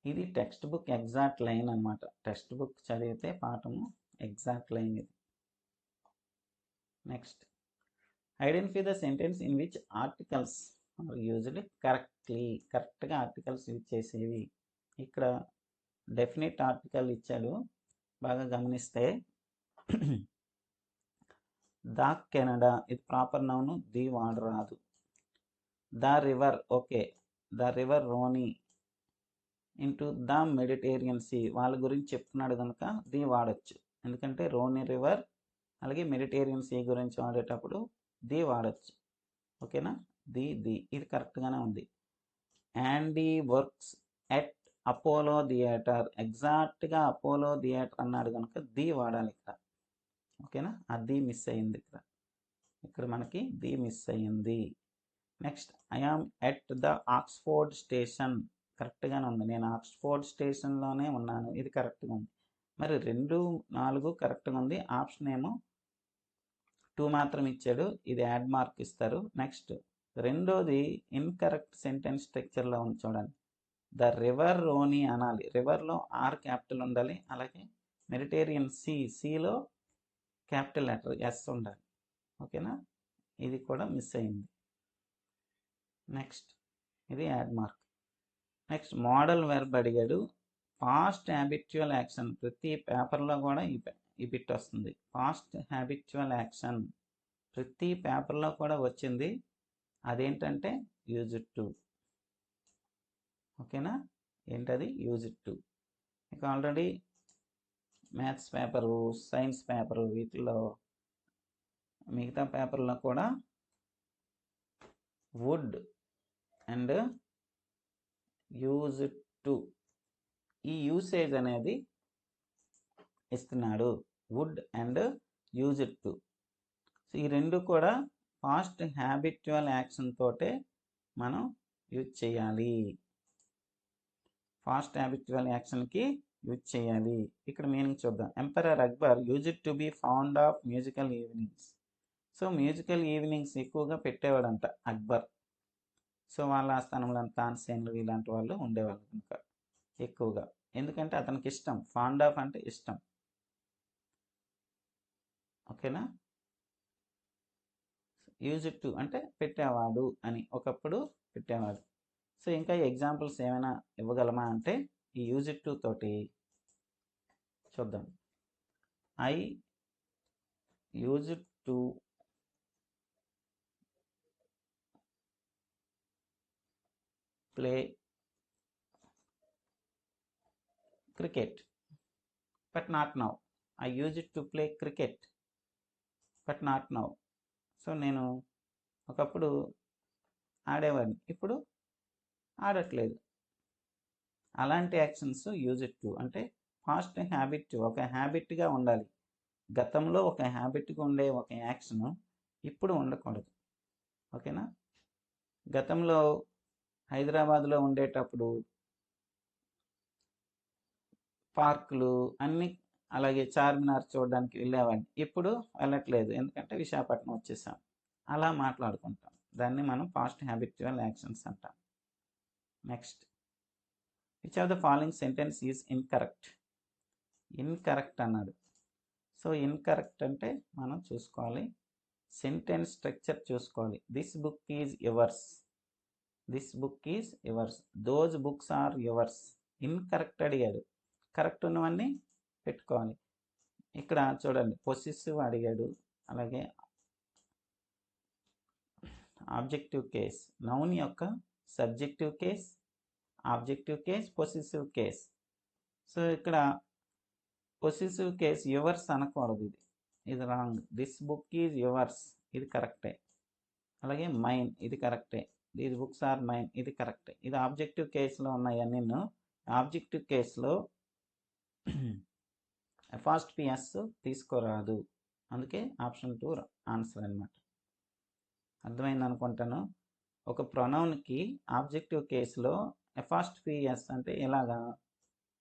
ఇది టెక్స్ట్ బుక్ ఎగ్జాక్ట్ లైన్ అనమాట. టెక్స్ట్ బుక్ చదివితే పాఠము ఎగ్జాక్ట్ లైన్ ఇది. Next, identify the sentence in which articles are used correctly. కరెక్ట్గా ఆర్టికల్స్ యూజ్ చేసేవి. ఇక్కడ డెఫినెట్ ఆర్టికల్ ఇచ్చాడు, బాగా గమనిస్తే. ద కెనడా, ఇది ప్రాపర్ నౌన్, ది వాడరాదు. The river, okay, the river Rhone into the Mediterranean sea, వాళ్ళ గురించి చెప్తున్నాడు కనుక ది వాడచ్చు. ఎందుకంటే రోనీ రివర్ అలాగే మెడిటేరియన్ సీ గురించి వాడేటప్పుడు ది వాడచ్చు. ఓకేనా, ది ఇది కరెక్ట్గానే ఉంది. Andy works at Apollo theatre, ఎగ్జాక్ట్గా అపోలో థియేటర్ అన్నాడు కనుక ది వాడాలి ఇక్కడ. ఓకేనా, అది మిస్ అయింది ఇక్కడ మనకి ది మిస్ అయ్యింది. Next, I am at the Oxford station, కరెక్ట్గానే ఉంది. నేను ఆక్స్ఫోర్డ్ స్టేషన్లోనే ఉన్నాను, ఇది కరెక్ట్గా ఉంది. మరి 2, 4 కరెక్ట్గా ఉంది. ఆప్షన్ ఏమో 2 మాత్రం ఇచ్చాడు, ఇది యాడ్ మార్క్ ఇస్తారు. నెక్స్ట్, రెండోది ఇన్కరెక్ట్ సెంటెన్స్ స్ట్రక్చర్లో ఉంది. చూడండి, ద రివర్ రోనీ అనాలి, రివర్లో ఆర్ క్యాపిటల్ ఉండాలి. అలాగే మెడిటేరియన్ సీలో క్యాపిటల్ లెటర్ ఎస్ ఉండాలి. ఓకేనా, ఇది కూడా మిస్ అయింది. నెక్స్ట్, ఇది add mark. Next, modal verb అడిగాడు. పాస్ట్ హ్యాబిచువల్ యాక్షన్, ప్రతి పేపర్లో కూడా ఈ బిట్ వస్తుంది. పాస్ట్ హ్యాబిచువల్ యాక్షన్ ప్రతి పేపర్లో కూడా వచ్చింది. అదేంటంటే యూజ్డ్ టు. ఓకేనా, ఏంటది, యూజ్డ్ టు. మీకు already maths paper, science paper, వీటిల్లో మిగతా పేపర్లో కూడా వుడ్ అండ్ యూజ్డ్ టు, ఈ యూసేజ్ అనేది ఇస్తున్నాడు. Wood and used to. So ఈ రెండు కూడా పాస్ట్ హ్యాబిచువల్ యాక్షన్ తోటే మనం యూజ్ చేయాలి. పాస్ట్ హ్యాబిచువల్ యాక్షన్కి యూజ్ చేయాలి. ఇక్కడ మీనింగ్ చూద్దాం. Emperor Akbar used to be fond of musical evenings. So musical evenings ఎక్కువగా పెట్టేవాడంట అక్బర్. సో వాళ్ళ ఆస్థానంలో తాన్సేన్లు ఇలాంటి వాళ్ళు ఉండేవాళ్ళు కనుక ఎక్కువగా, ఎందుకంటే అతనికి ఇష్టం, ఫాండ్ ఆఫ్ అంటే ఇష్టం. ఓకేనా. యూజ్ టు అంటే పెట్టేవాడు అని, ఒకప్పుడు పెట్టేవాడు. సో ఇంకా ఎగ్జాంపుల్స్ ఏమైనా ఇవ్వగలమా అంటే ఈ యూజ్ టు తోటి చూద్దాం. I use to play cricket but not now. I use to play cricket but not now. So నేను ఒకప్పుడు ఆడేవాడిని, ఇప్పుడు ఆడట్లేదు. అలాంటి యాక్షన్స్ యూజ్ టు అంటే పాస్ట్ హ్యాబిట్, ఒక హ్యాబిట్గా ఉండాలి. గతంలో ఒక హ్యాబిట్గా ఉండే ఒక యాక్షన్ ఇప్పుడు ఉండకూడదు. ఓకేనా. గతంలో హైదరాబాద్లో ఉండేటప్పుడు పార్కులు అన్నీ, అలాగే చార్మినార్ చూడడానికి వెళ్ళేవాడిని, ఇప్పుడు వెళ్ళట్లేదు ఎందుకంటే విశాఖపట్నం వచ్చేసాం. అలా మాట్లాడుకుంటాం, దాన్ని మనం పాస్ట్ హ్యాబిచువల్ యాక్షన్స్ అంటాం. Next, which of the following sentence is incorrect. Incorrect అన్నాడు. సో ఇన్కరెక్ట్ అంటే మనం చూసుకోవాలి, సెంటెన్స్ స్ట్రక్చర్ చూసుకోవాలి. This book is yours, this book is yours, those books are yours. Incorrect అడిగాడు, కరెక్ట్ ఉన్నవన్నీ పెట్టుకోవాలి. ఇక్కడ చూడండి, పొసిసివ్ అడిగాడు, అలాగే ఆబ్జెక్టివ్ కేస్, నౌన్ యొక్క subjective case, objective case, possessive case. So ఇక్కడ పొసిసివ్ కేస్ యువర్స్ అనకూడదు, ఇది రాంగ్. దిస్ బుక్ ఈజ్ యువర్స్, ఇది కరెక్టే. అలాగే మైన్, ఇది కరెక్టే. దీస్ బుక్స్ ఆర్ మైన్, ఇది కరెక్టే. ఇది ఆబ్జెక్టివ్ కేసులో ఉన్నాయన్నీ. ఆబ్జెక్టివ్ కేసులో ఫాస్ట్ పిఎస్ తీసుకోరాదు, అందుకే ఆప్షన్ 2 ఆన్సర్ అనమాట. అర్థమైంది అనుకుంటాను. ఒక ప్రొనౌన్కి ఆబ్జెక్టివ్ కేసులో ఫాస్ట్ పిఎస్ అంటే ఇలాగా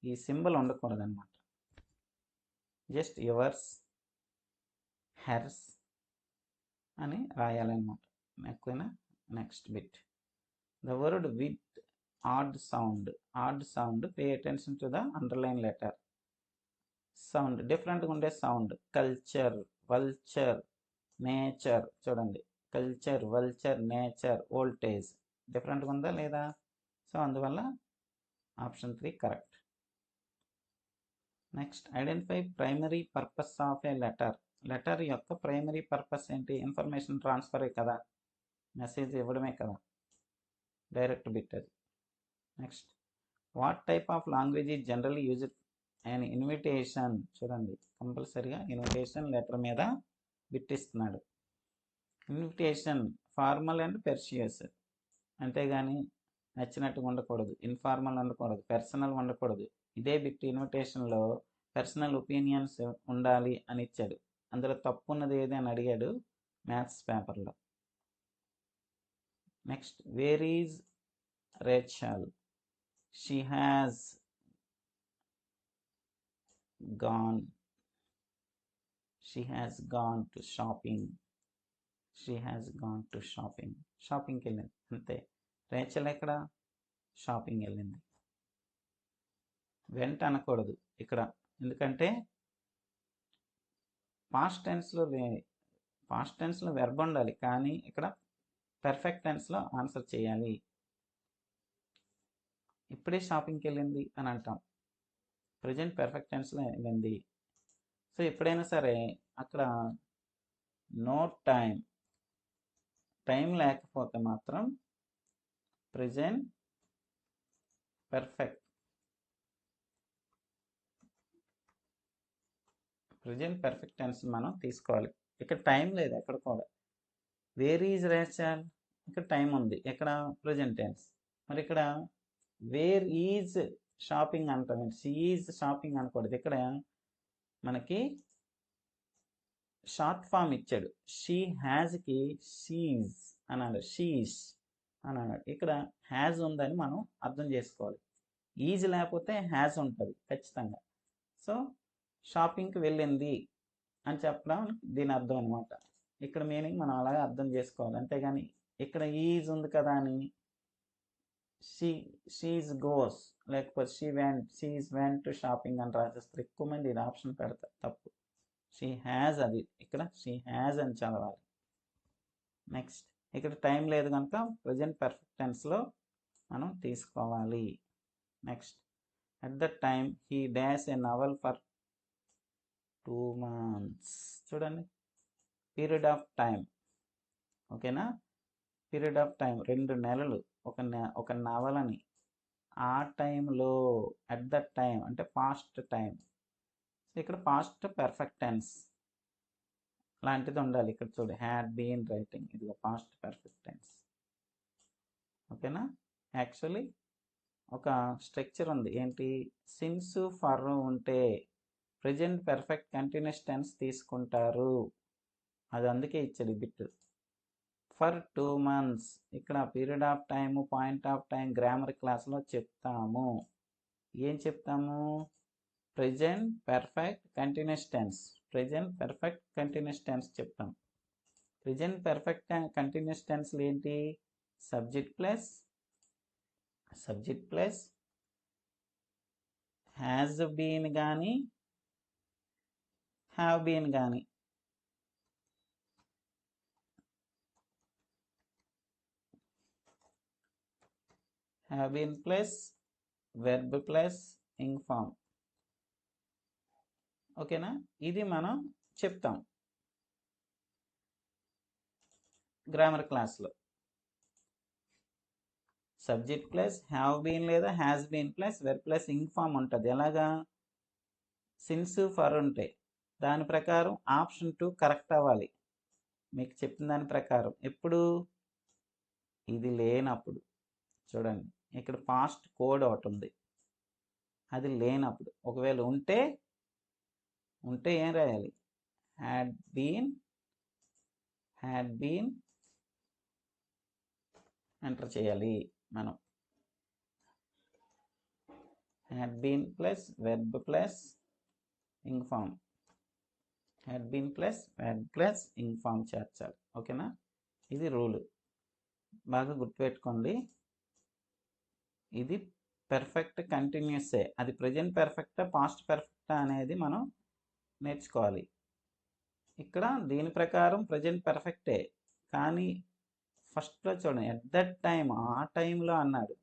ఈ సింబల్ ఉండకూడదు అనమాట. జస్ట్ యువర్స్, హెర్స్ అని రాయాలన్నమాట. ఓకేనా. Next bit, the word with odd sound. Odd sound, pay attention to the underline letter. Sound డిఫరెంట్గా ఉండే సౌండ్, కల్చర్, వల్చర్, నేచర్. చూడండి, కల్చర్, వల్చర్, నేచర్, వోల్టేజ్ డిఫరెంట్గా ఉందా లేదా? సో అందువల్ల option 3 correct. Next, identify primary purpose of a letter. Letter యొక్క primary purpose ఏంటి? Information ట్రాన్స్ఫరే కదా, మెసేజ్ ఇవ్వడమే కదా, డైరెక్ట్ బిట్ అది. Next, what type of language is generally used and invitation. చూడండి, కంపల్సరీగా ఇన్విటేషన్ లెటర్ మీద బిట్టిస్తున్నాడు. ఇన్విటేషన్ ఫార్మల్ అండ్ పెర్షియస్, అంతేగాని నచ్చినట్టుగా ఉండకూడదు, ఇన్ఫార్మల్ ఉండకూడదు, పర్సనల్ ఉండకూడదు. ఇదే బిట్ ఇన్విటేషన్లో పర్సనల్ ఒపీనియన్స్ ఉండాలి అని ఇచ్చాడు. అందులో తప్పు ఉన్నది ఏది అని అడిగాడు మ్యాథ్స్ పేపర్లో. Next, wear is Rachel? She has gone, she has gone to shopping, she has gone to shopping. షాపింగ్కి వెళ్ళింది అంతే. రేచల్ ఎక్కడ? షాపింగ్ వెళ్ళింది. వెంట అనకూడదు ఇక్కడ, ఎందుకంటే పాస్ట్ టెన్స్లో వెర్బ్ ఉండాలి, కానీ ఇక్కడ పర్ఫెక్ట్ టెన్స్లో ఆన్సర్ చేయాలి. ఇప్పుడే షాపింగ్కి వెళ్ళింది అని అంటాం, ప్రజెంట్ పర్ఫెక్ట్ టెన్స్లో వెళ్ళింది. సో ఎప్పుడైనా సరే అక్కడ నో టైం, టైం లేకపోతే మాత్రం ప్రజెంట్ పర్ఫెక్ట్ టెన్స్ మనం తీసుకోవాలి. ఇక్కడ టైం లేదు ఎక్కడ కూడా. వేర్ ఈజ్ రేచల్, ఇక్కడ టైం ఉంది, ఎక్కడ? Present tense. మరి ఇక్కడ వేర్ ఈజ్ షాపింగ్ అంటాం, షీ ఈజ్ షాపింగ్ అనకూడదు. ఇక్కడ మనకి షార్ట్ ఫామ్ ఇచ్చాడు, షీ హ్యాజ్కి షీజ్ అన్నాడు, షీస్ అని అన్నాడు. ఇక్కడ హ్యాజ్ ఉందని మనం అర్థం చేసుకోవాలి. ఈజ్ లేకపోతే హ్యాజ్ ఉంటుంది ఖచ్చితంగా. సో షాపింగ్కి వెళ్ళింది అని చెప్పడం దీని అర్థం అనమాట. ఇక్కడ మీనింగ్ మనం అలాగే అర్థం చేసుకోవాలి. అంతేగాని ఇక్కడ ఈజ్ ఉంది కదా అని షీజ్ గోస్ లేకపోతే షీఈస్ వెంట్ టు షాపింగ్ అని రాసేస్తారు. ఎక్కువ మంది ఇది ఆప్షన్ పెడతారు, తప్పు. షీ హ్యాజ్, అది ఇక్కడ షీ హ్యాజ్ అని చదవాలి. నెక్స్ట్ ఇక్కడ టైం లేదు కనుక ప్రజెంట్ పర్ఫెక్ట్ టెన్స్లో మనం తీసుకోవాలి. Next at the time he dash a novel for 2 months. చూడండి, పీరియడ్ ఆఫ్ టైం. ఓకేనా, పీరియడ్ ఆఫ్ టైం 2 నెలలు ఒక నవలని ఆ టైంలో, అట్ ద టైం అంటే పాస్ట్ టైం. ఇక్కడ పాస్ట్ పర్ఫెక్ట్ టెన్స్ లాంటిది ఉండాలి. ఇక్కడ చూడు, హ్యాడ్ బీన్ రైటింగ్, ఇది పాస్ట్ పర్ఫెక్ట్ టెన్స్. ఓకేనా, యాక్చువల్లీ ఒక స్ట్రక్చర్ ఉంది, ఏంటి, సిన్స్ ఫర్ ఉంటే ప్రజెంట్ పర్ఫెక్ట్ కంటిన్యూస్ టెన్స్ తీసుకుంటారు, అది అందుకే ఇచ్చాడు బిట్. ఫర్ 2 months ఇక్కడ period of time, point of time grammar క్లాస్లో చెప్తాము. ఏం చెప్తాము? Present perfect continuous tense, present perfect continuous tense చెప్తాం. ప్రజెంట్ పర్ఫెక్ట్ కంటిన్యూస్ టెన్స్లు ఏంటి? సబ్జెక్ట్ ప్లస్ హ్యాజ్ బీన్ కానీ హ్యావ్ బీన్ కానీ, have been plus verb plus ing form. ఓకేనా, ఇది మనం చెప్తాం గ్రామర్ క్లాస్లో. సబ్జెక్ట్ ప్లస్ హ్యావ్ బీన్ లేదా has been plus verb plus ing form ఉంటుంది. ఎలాగా? సిన్స్ ఫర్ ఉంటే దాని ప్రకారం ఆప్షన్ 2 కరెక్ట్ అవ్వాలి. మీకు చెప్పిన దాని ప్రకారం ఎప్పుడు? ఇది లేనప్పుడు. చూడండి, ఇక్కడ పాస్ట్ కోడ్ ఒకటి ఉంది, అది లేనప్పుడు. ఒకవేళ ఉంటే ఏం రాయాలి? హ్యాడ్ బీన్ ఎంటర్ చేయాలి మనం. Had been plus verb plus ing form, had been plus verb plus ing form చేర్చాలి. ఓకేనా, ఇది రూల్, బాగా గుర్తుపెట్టుకోండి. ఇది పర్ఫెక్ట్ కంటిన్యూసే, అది ప్రజెంట్ పర్ఫెక్టా పాస్ట్ పర్ఫెక్టా అనేది మనం నేర్చుకోవాలి. ఇక్కడ దీని ప్రకారం ప్రజెంట్ పర్ఫెక్టే, కానీ ఫస్ట్లో చూడండి, ఎట్ దట్ టైం, ఆ టైంలో అన్నాడు.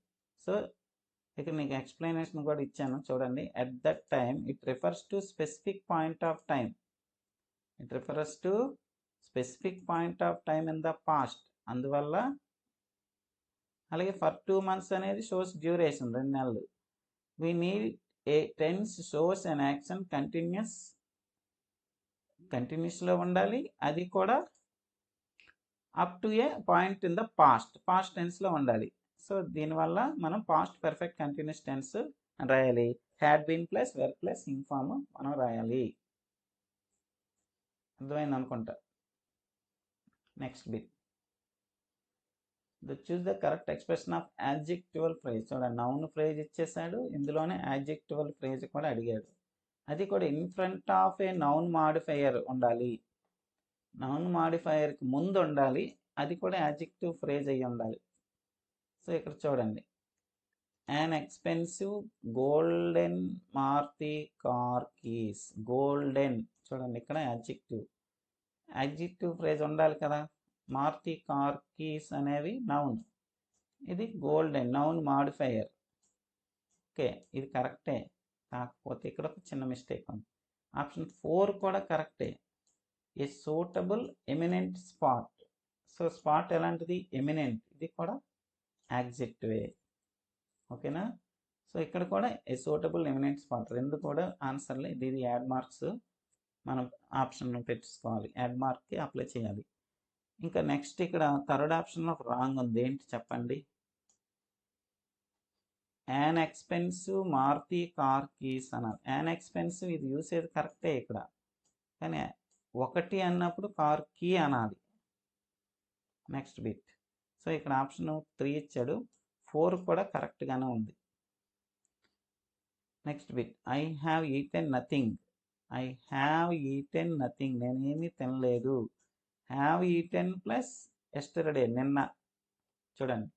సో ఇక్కడ నీకు ఎక్స్ప్లెనేషన్ కూడా ఇచ్చాను, చూడండి. At that time it refers to specific point of time, it refers to specific point of time in the past. అందువల్ల అలాగే ఫర్ 2 months అనేది షోస్ డ్యూరేషన్, 2 నెలలు. We need a tense shows and action కంటిన్యూస్లో ఉండాలి, అది కూడా up to a point in the past టెన్స్లో ఉండాలి. సో దీనివల్ల మనం పాస్ట్ పర్ఫెక్ట్ కంటిన్యూస్ టెన్స్ రాయాలి. Had been plus verb plus ing form మనం రాయాలి. అర్థమైంది అనుకుంటా. Next bit, choose the correct expression of యాడ్జెక్టివల్ phrase. చూడండి, నౌన్ ఫ్రేజ్ ఇచ్చేసాడు, ఇందులోనే యాడ్జెక్టివల్ ఫ్రేజ్ కూడా అడిగాడు. అది కూడా in front of a noun modifier ఉండాలి, నౌన్ మాడిఫైయర్కి ముందు ఉండాలి, అది కూడా యాడ్జెక్టివ్ ఫ్రేజ్ అయ్యి ఉండాలి. సో ఇక్కడ చూడండి, an expensive golden Maruti car keys. Golden, చూడండి ఇక్కడ యాడ్జెక్టివ్ ఫ్రేజ్ ఉండాలి కదా. మారుతి కార్ కీస్ అనేవి నౌన్, ఇది గోల్డెన్ నౌన్ మాడిఫైయర్. ఓకే, ఇది కరెక్టే, కాకపోతే ఇక్కడ ఒక చిన్న మిస్టేక్ ఉంది. ఆప్షన్ 4 కూడా కరెక్టే, a suitable eminent spot. So spot ఎలాంటిది? ఎమినెంట్, ఇది కూడా యాడ్జెక్టివే. ఓకేనా, సో ఇక్కడ కూడా ఏ సూటబుల్ ఎమినెంట్ స్పాట్, రెండు కూడా ఆన్సర్లే. ఇది యాడ్ మార్క్స్ మనం ఆప్షన్ పెట్టుకోవాలి, యాడ్ మార్క్కి అప్లై చేయాలి. ఇంకా నెక్స్ట్ ఇక్కడ థర్డ్ ఆప్షన్లో ఒక రాంగ్ ఉంది, ఏంటి చెప్పండి? An expensive Maruti car keys అన్నారు. యాన్ ఎక్స్పెన్సివ్ ఇది యూసేజ్ కరెక్టే ఇక్కడ, కానీ 1 అన్నప్పుడు కార్ కీ అనాలి. నెక్స్ట్ బిట్, సో ఇక్కడ ఆప్షన్ 3 ఇచ్చాడు, 4 కూడా కరెక్ట్గానే ఉంది. Next bit, I have eaten nothing. నేనేమీ తినలేదు. హ్యావ్ ఈటెన్ ప్లస్ ఎస్టర్డే నిన్న. చూడండి,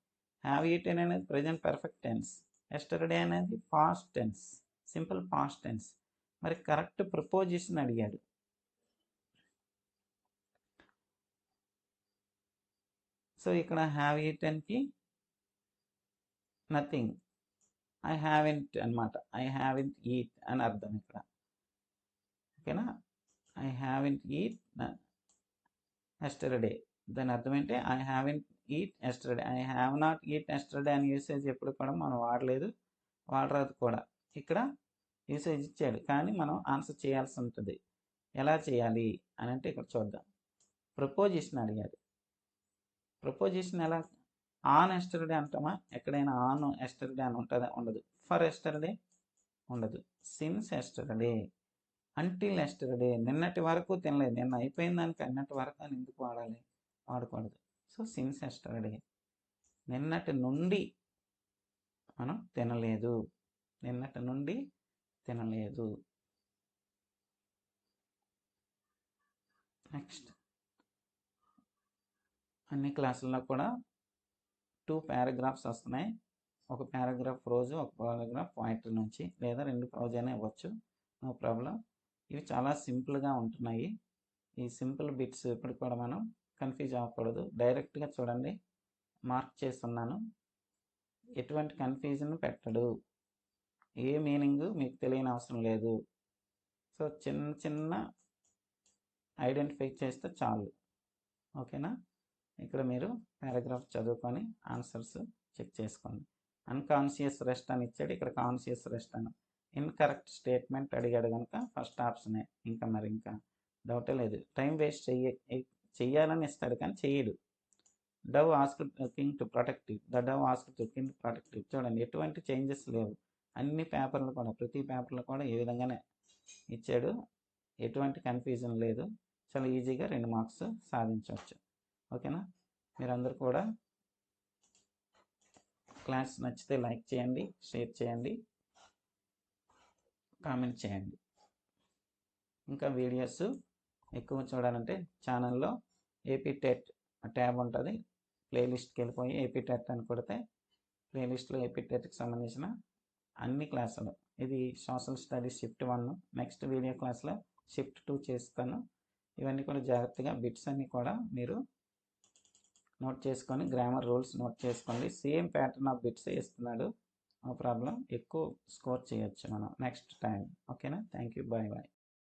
హ్యావ్ ఈటెన్ అనేది ప్రజెంట్ పర్ఫెక్ట్ టెన్స్, ఎస్టర్డే అనేది past tense, simple past tense. మరి కరెక్ట్ ప్రపోజిషన్ అడిగాడు. సో ఇక్కడ హ్యావ్ ఈటెన్కి నథింగ్, ఐ హ్యావెంట్ అనమాట. ఐ హ్యావెంట్ ఈట్ అని అర్థం ఇక్కడ. ఓకేనా, ఐ హ్యావెంట్ ఈట్ ఎస్టర్డే, దాని అర్థం ఏంటి? I haven't eat yesterday. I have not eat yesterday అని యూసేజ్ ఎప్పుడు కూడా మనం వాడలేదు, వాడరాదు కూడా. ఇక్కడ యూసేజ్ ఇచ్చాడు కానీ మనం ఆన్సర్ చేయాల్సి ఉంటుంది. ఎలా చేయాలి అని అంటే ఇక్కడ చూద్దాం. ప్రపోజిషన్ అడిగాడు. ప్రపోజిషన్ ఎలా? ఆన్ ఎస్టర్డే అంటామా? ఎక్కడైనా ఆన్ ఎస్టర్డే అని ఉంటుందా? ఉండదు. ఫర్ ఎస్టర్డే ఉండదు. సిన్స్ ఎస్టర్డే, అంటిల్ ఎస్టర్డే, నిన్నటి వరకు తినలేదు, నిన్న అయిపోయిన దానికి అన్నటి వరకు అని ఎందుకు వాడాలి? వాడకూడదు. సో సిన్స్ ఎస్టర్డే, నిన్నటి నుండి మనం తినలేదు, నిన్నటి నుండి తినలేదు. నెక్స్ట్, అన్ని క్లాసుల్లో కూడా 2 పారాగ్రాఫ్స్ వస్తున్నాయి. ఒక పారాగ్రాఫ్ రోజు, ఒక పారాగ్రాఫ్ పాయింటర్ నుంచి, లేదా 2 రోజు అయినా ఇవ్వచ్చు, నో ప్రాబ్లం. ఇవి చాలా సింపుల్గా ఉంటున్నాయి. ఈ సింపుల్ బిట్స్ ఇప్పుడు కూడా మనం కన్ఫ్యూజ్ అవ్వకూడదు. డైరెక్ట్గా చూడండి, మార్క్ చేస్తున్నాను. ఎటువంటి కన్ఫ్యూజన్ పెట్టడు, ఏ మీనింగ్ మీకు తెలియని అవసరం లేదు. సో చిన్న చిన్న ఐడెంటిఫై చేస్తే చాలు. ఓకేనా, ఇక్కడ మీరు పారాగ్రాఫ్ చదువుకొని ఆన్సర్స్ చెక్ చేసుకోండి. అన్కాన్షియస్ రెస్ట్ అని ఇచ్చాడు, ఇక్కడ కాన్షియస్ రెస్ట్ అని. ఇన్కరెక్ట్ స్టేట్మెంట్ అడిగాడు కనుక ఫస్ట్ ఆప్షనే, ఇంకా మరి ఇంకా డౌటే లేదు. టైం వేస్ట్ చెయ్యాలని ఇస్తాడు కానీ చేయడు. Dove asked king to protect it, the Dove asked to king to protect it. చూడండి, ఎటువంటి చేంజెస్ లేవు. అన్ని పేపర్లు కూడా, ప్రతి పేపర్లో కూడా ఈ విధంగానే ఇచ్చాడు, ఎటువంటి కన్ఫ్యూజన్ లేదు. చాలా ఈజీగా 2 మార్క్స్ సాధించవచ్చు. ఓకేనా, మీరందరూ కూడా క్లాస్ నచ్చితే లైక్ చేయండి, షేర్ చేయండి, కామెంట్ చేయండి. ఇంకా వీడియోస్ ఎక్కువ చూడాలంటే ఛానల్లో ఏపీ టెట్ ట్యాబ్ ఉంటుంది, ప్లేలిస్ట్కి వెళ్ళిపోయి ఏపీ టెట్ అని కొడితే ప్లేలిస్ట్లో ఏపీ టెట్కి సంబంధించిన అన్ని క్లాసులు. ఇది social studies shift 1, next video క్లాస్లో షిఫ్ట్ 2 చేస్తాను. ఇవన్నీ కూడా జాగ్రత్తగా బిట్స్ అన్నీ కూడా మీరు నోట్ చేసుకొని, గ్రామర్ రూల్స్ నోట్ చేసుకోండి. సేమ్ ప్యాటర్న్ ఆఫ్ బిట్స్ ఇస్తున్నాడు, నో ప్రాబ్లం. ఎక్కువ స్కోర్ చేయొచ్చు మనం నెక్స్ట్ టైం. ఓకేనా, థ్యాంక్ యూ, బాయ్ బాయ్.